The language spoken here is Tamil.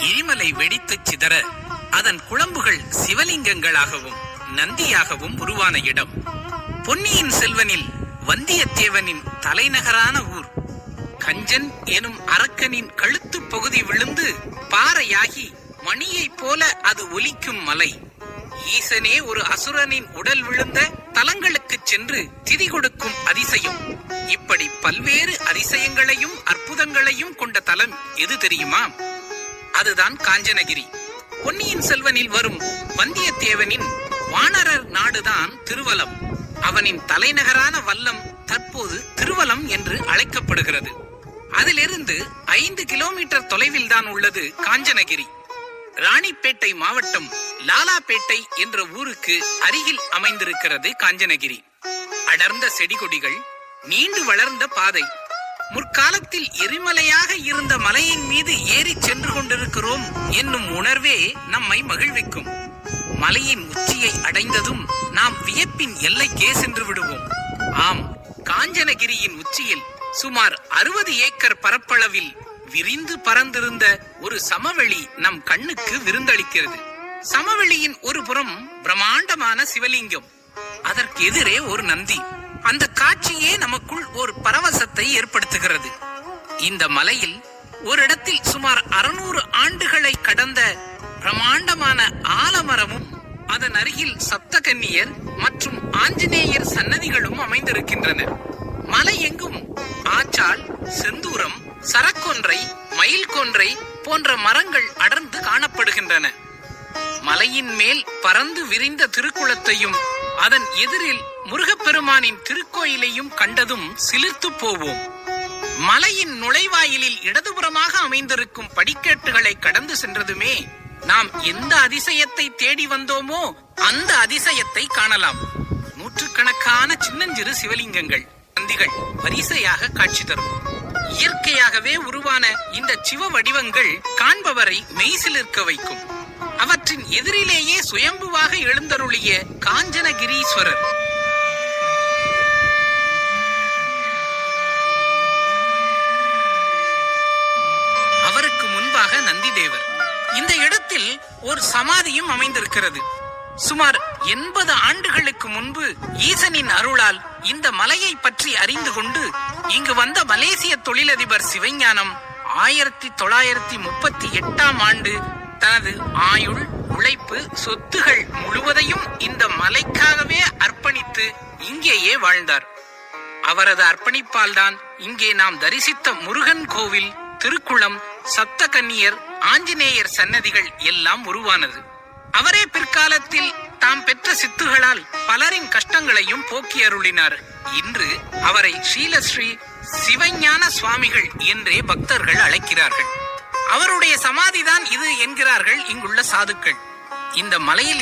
எரிமலை வெடித்து சிதற அதன் குழம்புகள் சிவலிங்கங்களாகவும் நந்தியாகவும் உருவான இடம் பொன்னியின் செல்வனில் வந்தியத்தேவனின் தலைநகரான ஊர். கஞ்சன் எனும் அரக்கனின் கழுத்து பகுதி விழுந்து பாறையாகி மணியைப் போல அது ஒலிக்கும் மலை. ஈசனே ஒரு அசுரனின் உடல் விழுந்த தலங்களுக்கு சென்று திதி கொடுக்கும் அதிசயம். இப்படி பல்வேறு அதிசயங்களையும் அற்புதங்களையும் கொண்ட தலம் எது தெரியுமா? அதுதான் காஞ்சனகிரி. பொன்னியின் செல்வனில் வரும் வந்தியத்தேவனின் வானரர் நாடுதான் திருவலம். அவனின் தலைநகரான வல்லம் தற்போது திருவலம் என்று அழைக்கப்படுகிறது. அதிலிருந்து 5 கிலோமீட்டர் தொலைவில் தான் உள்ளது காஞ்சனகிரி. ராணிப்பேட்டை மாவட்டம் லாலாப்பேட்டை என்ற ஊருக்கு அருகில் அமைந்திருக்கிறது காஞ்சனகிரி. அடர்ந்த செடிகொடிகள், நீண்டு வளர்ந்த பாதை. முற்காலத்தில் எரிமலையாக இருந்த மலையின் மீது ஏறி சென்று கொண்டிருக்கிறோம் என்னும் உணர்வே நம்மை மகிழ்விக்கும். மலையின் உச்சியை அடைந்ததும் நாம் வியப்பின் எல்லைக்கே சென்று விடுவோம். ஆம், காஞ்சனகிரியின் உச்சியில் சுமார் 60 ஏக்கர் பரப்பளவில் விரிந்து பறந்திருந்த ஒரு சமவெளி நம் கண்ணுக்கு விருந்தளிக்கிறது. சமவெளியின் ஒரு புறம் பிரம்மாண்டமான சிவலிங்கம், அதற்கு எதிரே ஒரு நந்தி. அந்த காட்சியே நமக்குள் ஒரு பரவசத்தை ஏற்படுத்துகிறது. இந்த மலையில் ஒரு இடத்தில் சுமார் 600 ஆண்டுகளை கடந்த பிரம்மாண்டமான ஆலமரமும் அதன் அருகில் சப்தகன்னியர் மற்றும் ஆஞ்சநேயர் சன்னதிகளும் அமைந்திருக்கின்றன. மலை எங்கும் ஆச்சாள், செந்தூரம், சரக்கொன்றை, மயில் கொன்றை போன்ற மரங்கள் அடர்ந்து காணப்படுகின்றன. மலையின் மேல் பறந்து விரிந்த திருக்குளத்தையும் அதன் எதிரில் முருகப்பெருமானின் திருக்கோயிலையும் கண்டதும் சிலிர்த்து போவோம். மலையின் நுழைவாயிலில் இடதுபுறமாக அமைந்திருக்கும் படிக்கட்டுகளை கடந்து சென்றதுமே நாம் எந்த அதிசயத்தை தேடி வந்தோமோ அந்த அதிசயத்தை காணலாம். நூற்றுக்கணக்கான சின்னஞ்சிறு சிவலிங்கங்கள், நந்திகள் வரிசையாக காட்சி தரும். இயற்கையாகவே உருவான இந்த சிவ வடிவங்கள் காண்பவரை மெய்சிலிர்க்க வைக்கும். அவற்றின் எதிரிலேயே சுயம்புவாக எழுந்தருளிய காஞ்சனகிரீஸ்வரர். அவருக்கு முன்பாக நந்திதேவர். இந்த இடத்தில் ஒரு சமாதியும் அமைந்திருக்கிறது. சுமார் 80 ஆண்டுகளுக்கு முன்பு ஈசனின் அருளால் இந்த மலையை பற்றி அறிந்து கொண்டு இங்கு வந்த மலேசிய தொழிலதிபர் சிவஞானம் 1938ஆம் ஆண்டு தனது ஆயுள், உழைப்பு, சொத்துகள் முழுவதையும் இந்த மலைக்காகவே அர்ப்பணித்து இங்கேயே வாழ்ந்தார். அவரது அர்ப்பணிப்பால் தான் இங்கே நாம் தரிசித்த முருகன் கோவில், திருக்குளம், சப்தகன்னியர், ஆஞ்சநேயர் சன்னதிகள் எல்லாம் உருவானது. அவரே பிற்காலத்தில் தாம் பெற்ற சித்துகளால் பலரின் கஷ்டங்களையும் போக்கி அருளினார். இன்று அவரை ஸ்ரீலஸ்ரீ சிவஞான சுவாமிகள் என்றே பக்தர்கள் அழைக்கிறார்கள். அவருடைய சமாதிதான் இது என்கிறார்கள் இங்குள்ள சாதுக்கள். இந்த மலையில்